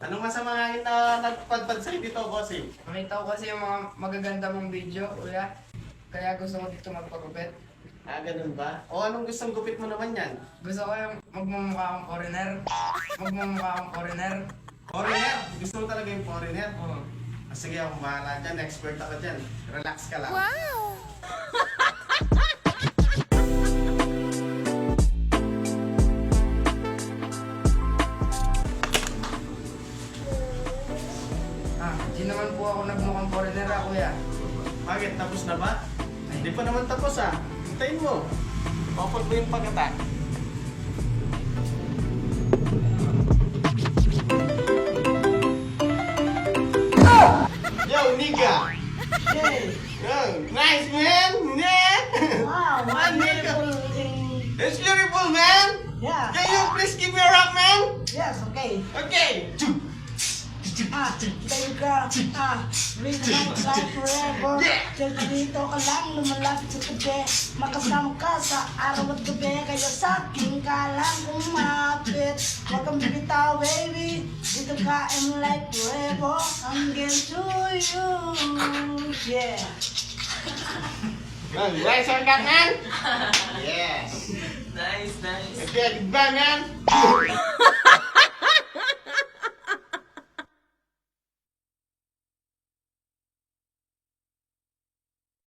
Anong masama hangin na nagpadpad sa'yo dito, bossing? Nakita ko kasi yung mga magaganda mong video, kuya. Kaya gusto ko dito magpagupit. Ah, ganun ba? O anong gustong gupit mo naman yan? Gusto ko yung magmumukha akong foreigner. Magmumukha akong foreigner. Foreigner? Gusto mo talaga yung foreigner? Oo. Ah, sige, akong bahala dyan. Expert ako dyan. Relax ka lang. Di naman po ako nagmukhang foreigner, kuya. Bakit? Tapos na ba? Hindi pa naman tapos ah. Hintayin mo. Popot mo yung pagkata. Yo, nigga! Hey, Yo, nice man! Yeah! wow, Man, wonderful. It's beautiful, man! Yeah, Can you please give me a rock, man? yes, okay. Okay! Tayo ka, read my life forever. Dahil dito ka lang, lumalapit sa tabi. Makasama ka sa araw at gabi. Kaya sa akin ka lang kumapit. Huwag kang bibitaw, baby. Dito ka in life forever. Hanggang to you. Yeah. Nice on that, man? Yes! Nice, nice. Okay, goodbye, man!